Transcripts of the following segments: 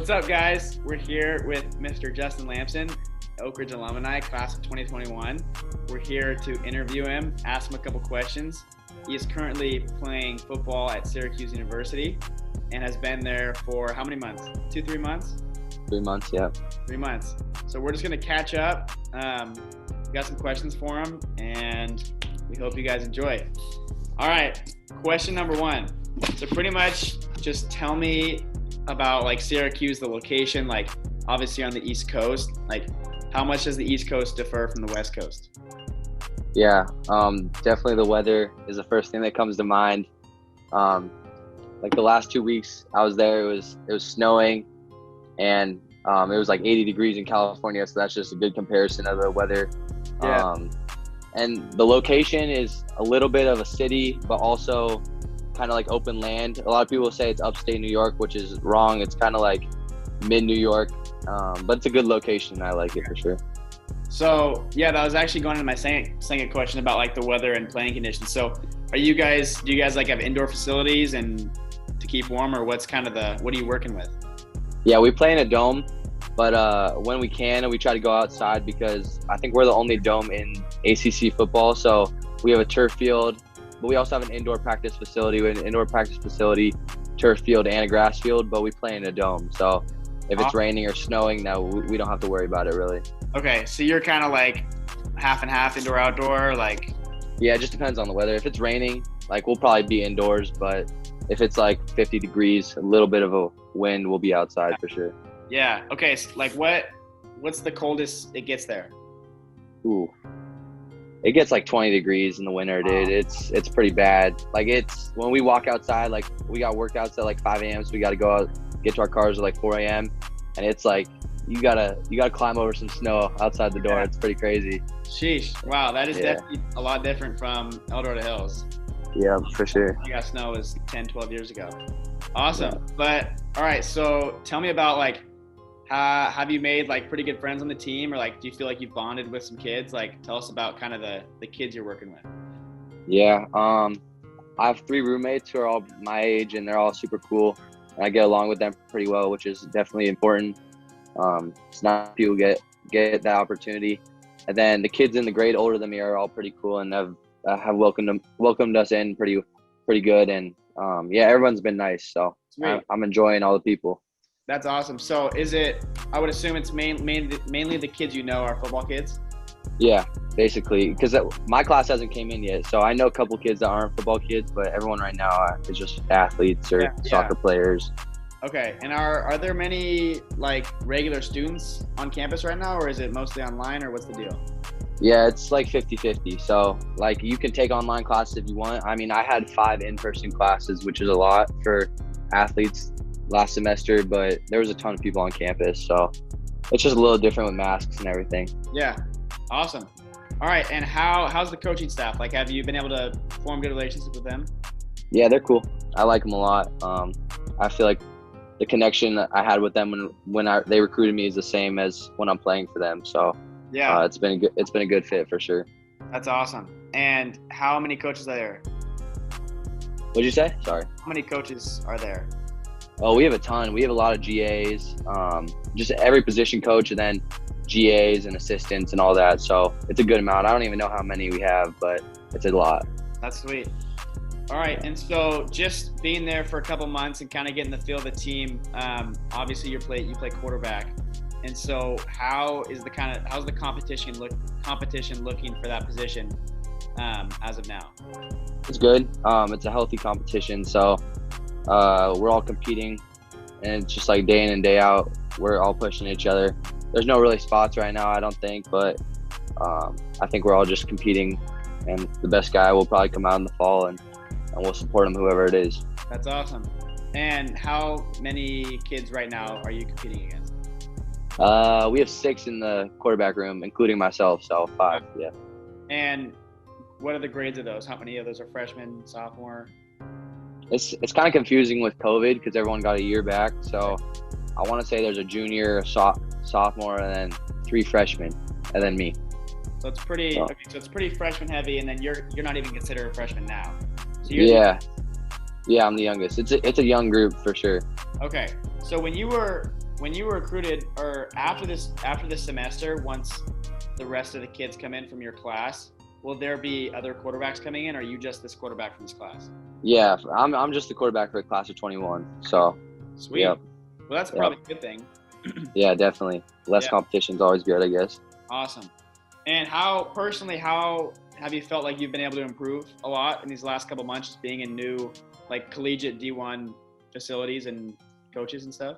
What's up, guys? We're here with Mr. Justin Lamson, Oak Ridge Alumni, class of 2021. We're here to interview him, ask him a couple questions. He is currently playing football at Syracuse University and has been there for how many months? 3 months? 3 months, yeah. 3 months. So we're just going to catch up. We got some questions for him, and we hope you guys enjoy. All right, question number one. So pretty much just tell me about like Syracuse, the location, like obviously on the East Coast. Like how much does the East Coast differ from the West Coast? Yeah, definitely the weather is the first thing that comes to mind. Like the last 2 weeks I was there, it was snowing, and it was like 80 degrees in California, so that's just a good comparison of the weather. Yeah. And the location is a little bit of a city, but also kind of like open land. A lot of people say it's upstate New York, which is wrong. It's kind of like mid New York, but it's a good location. I like it for sure. So yeah, that was actually going into my second question about like the weather and playing conditions. So do you guys like have indoor facilities and to keep warm, or what are you working with? Yeah, we play in a dome, but when we can, we try to go outside because I think we're the only dome in ACC football. So we have a turf field, but we also have an indoor practice facility. We have an indoor practice facility, turf field, and a grass field, but we play in a dome. So if it's raining or snowing, no, we don't have to worry about it really. Okay, so you're kind of like half and half, indoor, outdoor, like? Yeah, it just depends on the weather. If it's raining, like we'll probably be indoors, but if it's like 50 degrees, a little bit of a wind, we'll be outside for sure. Yeah. Okay. So like what's the coldest it gets there? Ooh, it gets like 20 degrees in the winter, dude. It's pretty bad. Like it's when we walk outside, like we got workouts at like 5 a.m. So we got to go out, get to our cars at like 4 a.m. And it's like you gotta climb over some snow outside the door. It's pretty crazy. Sheesh. Wow, that is definitely a lot different from Eldorado Hills. Yeah, for sure. You got snow was 10, 12 years ago. Awesome. Yeah. But all right, so tell me about like have you made like pretty good friends on the team, or like do you feel like you've bonded with some kids? Like tell us about kind of the kids you're working with. Yeah, I have 3 roommates who are all my age, and they're all super cool, and I get along with them pretty well, which is definitely important. It's not people get that opportunity. And then the kids in the grade older than me are all pretty cool and have welcomed us in pretty good. And yeah, everyone's been nice. So I'm enjoying all the people. That's awesome. So I would assume it's mainly the kids you know are football kids? Yeah, basically, because my class hasn't came in yet. So I know a couple kids that aren't football kids, but everyone right now is just athletes or soccer players. Okay, and are there many like regular students on campus right now, or is it mostly online, or what's the deal? Yeah, it's like 50-50. So like you can take online classes if you want. I mean, I had 5 in-person classes, which is a lot for athletes last semester, but there was a ton of people on campus. So it's just a little different with masks and everything. Yeah, awesome. All right, and how's the coaching staff? Like, have you been able to form good relationships with them? Yeah, they're cool. I like them a lot. I feel like the connection that I had with them when they recruited me is the same as when I'm playing for them. So yeah, it's been a good fit for sure. That's awesome. And how many coaches are there? What'd you say? Sorry. How many coaches are there? Oh, we have a ton. We have a lot of GAs, just every position coach, and then GAs and assistants and all that. So it's a good amount. I don't even know how many we have, but it's a lot. That's sweet. All right, and so just being there for a couple months and kind of getting the feel of the team. Obviously, you play quarterback, and so how's the competition looking for that position as of now? It's good. It's a healthy competition, so we're all competing, and it's just like day in and day out, we're all pushing each other. There's no really spots right now, I don't think, but I think we're all just competing, and the best guy will probably come out in the fall, and we'll support him, whoever it is. That's awesome. And how many kids right now are you competing against? We have 6 in the quarterback room, including myself, so 5, yeah. And what are the grades of those? How many of those are freshmen, sophomore? It's kind of confusing with COVID because everyone got a year back. So I want to say there's a junior, a sophomore, and then 3 freshmen, and then me. So it's pretty. Okay, so it's pretty freshman heavy, and then you're not even considered a freshman now. So yeah, I'm the youngest. It's a young group for sure. Okay, so when you were when you were recruited, or after this semester, once the rest of the kids come in from your class, will there be other quarterbacks coming in, or are you just this quarterback from this class? Yeah, I'm just the quarterback for the class of 21. So Sweet. Yep. Well, that's probably a good thing. Yeah, definitely. Less competition is always good, I guess. Awesome. And how have you felt like you've been able to improve a lot in these last couple months, just being in new, like, collegiate D1 facilities and coaches and stuff?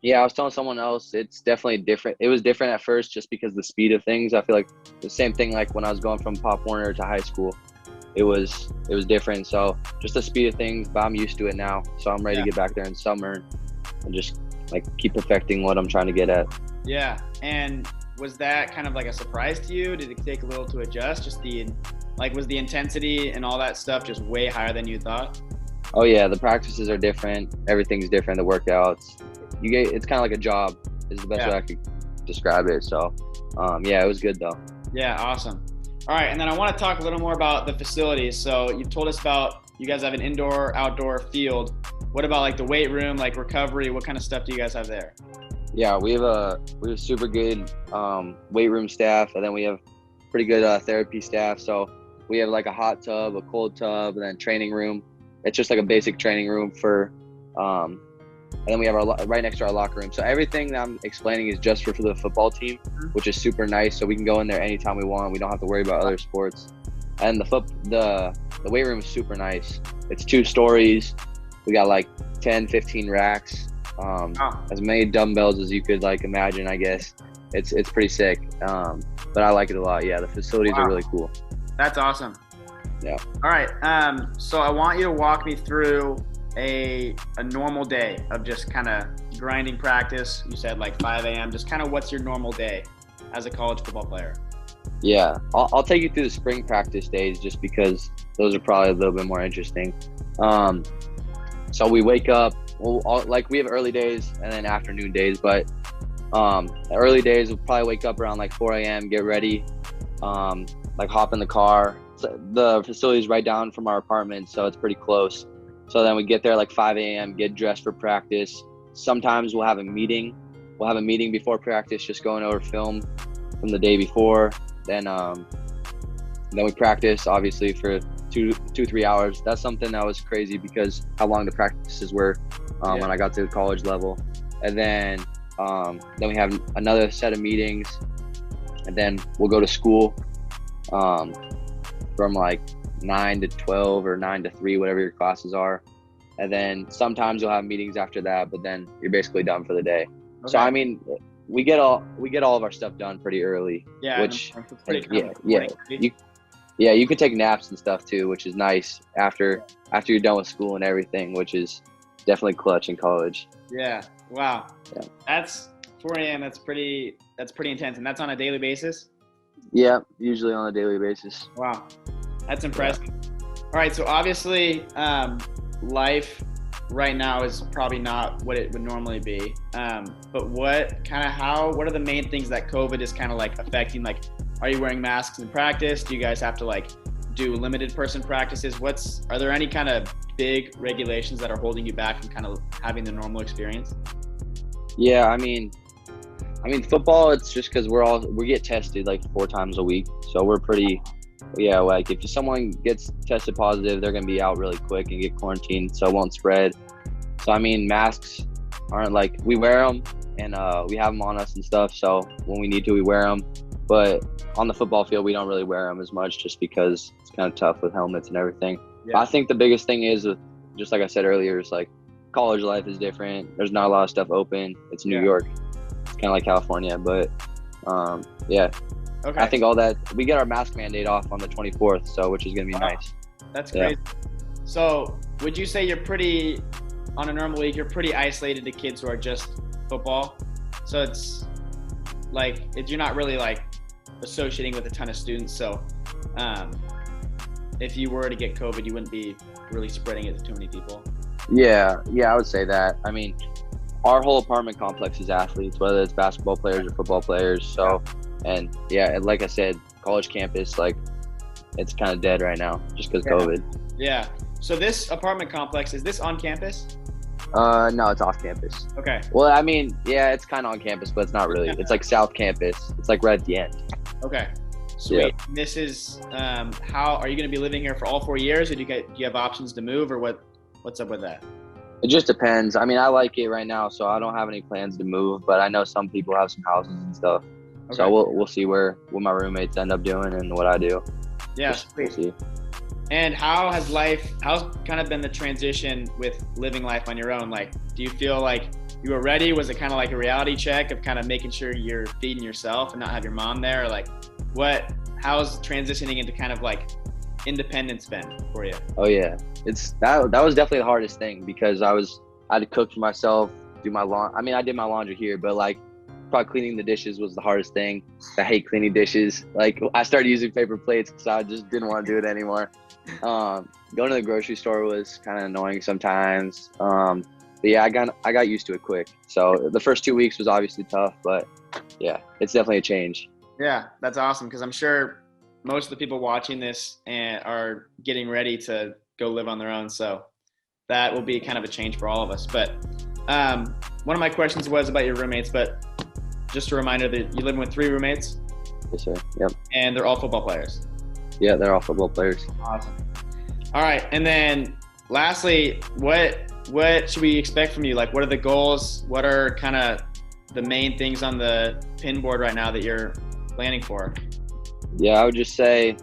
Yeah, I was telling someone else, it's definitely different. It was different at first just because the speed of things. I feel like the same thing like when I was going from Pop Warner to high school. It was different. So just the speed of things, but I'm used to it now. So I'm ready to get back there in summer and just like keep perfecting what I'm trying to get at. Yeah. And was that kind of like a surprise to you? Did it take a little to adjust? Just was the intensity and all that stuff just way higher than you thought? Oh yeah, the practices are different. Everything's different. The workouts, it's kind of like a job is the best way I could describe it. So yeah, it was good though. Yeah, awesome. All right, and then I want to talk a little more about the facilities. So you've told us about you guys have an indoor, outdoor field. What about like the weight room, like recovery? What kind of stuff do you guys have there? Yeah, we have a super good weight room staff, and then we have pretty good therapy staff. So we have like a hot tub, a cold tub, and then training room. It's just like a basic training room for, and then we have our right next to our locker room. So everything that I'm explaining is just for the football team, which is super nice. So we can go in there anytime we want. We don't have to worry about other sports. And the weight room is super nice. It's 2 stories. We got like 10, 15 racks, as many dumbbells as you could like imagine, I guess. It's pretty sick. But I like it a lot. Yeah, the facilities are really cool. That's awesome. Yeah. All right. So I want you to walk me through a normal day of just kind of grinding practice. You said like 5 a.m. Just kind of what's your normal day as a college football player? Yeah, I'll take you through the spring practice days just because those are probably a little bit more interesting. So we wake up, like we have early days and then afternoon days, but the early days we'll probably wake up around like 4 a.m., get ready, like hop in the car. So the facility is right down from our apartment, so it's pretty close. So then we get there like 5 a.m., get dressed for practice. Sometimes we'll have a meeting. We'll have a meeting before practice, just going over film from the day before. Then we practice obviously for 2-3 hours. That's something that was crazy because how long the practices were when I got to the college level. And then we have another set of meetings, and then we'll go to school from like 9 to 12 or 9 to 3, whatever your classes are. And then sometimes you'll have meetings after that, but then you're basically done for the day. Okay. So I mean, we get all of our stuff done pretty early. Yeah, which you could take naps and stuff too, which is nice after you're done with school and everything, which is definitely clutch in college. Yeah. Wow. Yeah. That's 4 a.m. That's pretty intense, and that's on a daily basis. Yeah, usually on a daily basis. Wow, that's impressive. Yeah. All right, so obviously, life right now is probably not what it would normally be. But what are the main things that COVID is kind of like affecting? Like, are you wearing masks in practice? Do you guys have to like do limited person practices? Are there any kind of big regulations that are holding you back from kind of having the normal experience? Yeah, I mean football, it's just because we get tested like 4 times a week, so we're pretty. Yeah, like if someone gets tested positive, they're gonna be out really quick and get quarantined, so it won't spread. So I mean, masks aren't like, we wear them and we have them on us and stuff. So when we need to, we wear them. But on the football field, we don't really wear them as much, just because it's kind of tough with helmets and everything. Yeah. But I think the biggest thing is, just like I said earlier, it's like college life is different. There's not a lot of stuff open. It's New York. It's kind of like California, but yeah. Okay. I think all that, we get our mask mandate off on the 24th, so which is going to be nice. That's crazy. Yeah. So would you say on a normal week, you're pretty isolated to kids who are just football? So it's like, you're not really like associating with a ton of students. So if you were to get COVID, you wouldn't be really spreading it to too many people. Yeah, I would say that. I mean, our whole apartment complex is athletes, whether it's basketball players or football players. So, and like I said, college campus, like, it's kind of dead right now just because COVID. Yeah. So this apartment complex, is this on campus? No, it's off campus. Okay. Well, I mean, yeah, it's kind of on campus, but it's not really. It's like South Campus. It's like right at the end. Okay. Sweet. Yeah. This is how are you going to be living here for all 4 years, or do you have options to move, or what's up with that? It just depends. I mean, I like it right now, so I don't have any plans to move. But I know some people have some houses and stuff. Okay. So we'll see what my roommates end up doing and what I do. Yeah. We'll see. And how's kind of been the transition with living life on your own? Like, do you feel like you were ready? Was it kind of like a reality check of kind of making sure you're feeding yourself and not have your mom there? Or like, how's transitioning into kind of like independence been for you? Oh yeah, that was definitely the hardest thing because I had to cook for myself, do my I mean, I did my laundry here, but like probably cleaning the dishes was the hardest thing. I hate cleaning dishes. Like I started using paper plates because I just didn't want to do it anymore. Going to the grocery store was kind of annoying sometimes. But yeah, I got used to it quick. So the first 2 weeks was obviously tough, but yeah, it's definitely a change. Yeah, that's awesome because I'm sure most of the people watching this are getting ready to go live on their own. So that will be kind of a change for all of us. But one of my questions was about your roommates, but just a reminder that you're living with 3 roommates. Yes, sir. Yep. And they're all football players. Yeah, they're all football players. Awesome. All right, and then lastly, what should we expect from you? Like, what are the goals? What are kind of the main things on the pin board right now that you're planning for? Yeah, I would just say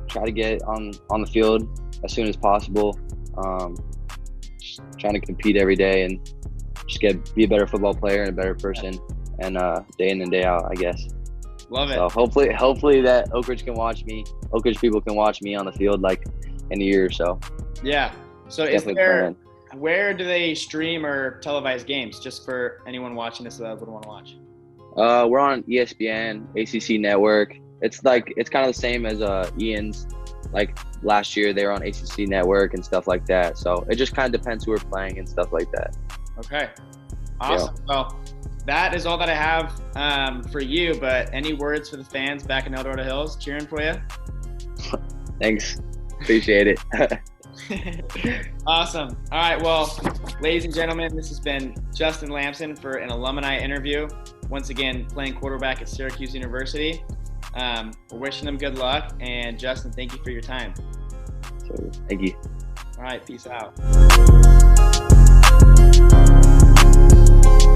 try to get on the field as soon as possible. Just trying to compete every day and just be a better football player and a better person, and day in and day out, I guess. Love it. So hopefully that Oak Ridge people can watch me on the field like in a year or so. Yeah. So where do they stream or televise games? Just for anyone watching this that would want to watch. We're on ESPN, ACC Network. It's kind of the same as Ian's. Like last year, they were on ACC Network and stuff like that. So it just kind of depends who we're playing and stuff like that. Okay. Awesome. Yeah. Well, that is all that I have for you. But any words for the fans back in El Dorado Hills cheering for you? Thanks. Appreciate it. Awesome. All right. Well, ladies and gentlemen, this has been Justin Lamson for an alumni interview. Once again, playing quarterback at Syracuse University. We're wishing them good luck. And Justin, thank you for your time. Thank you. All right. Peace out.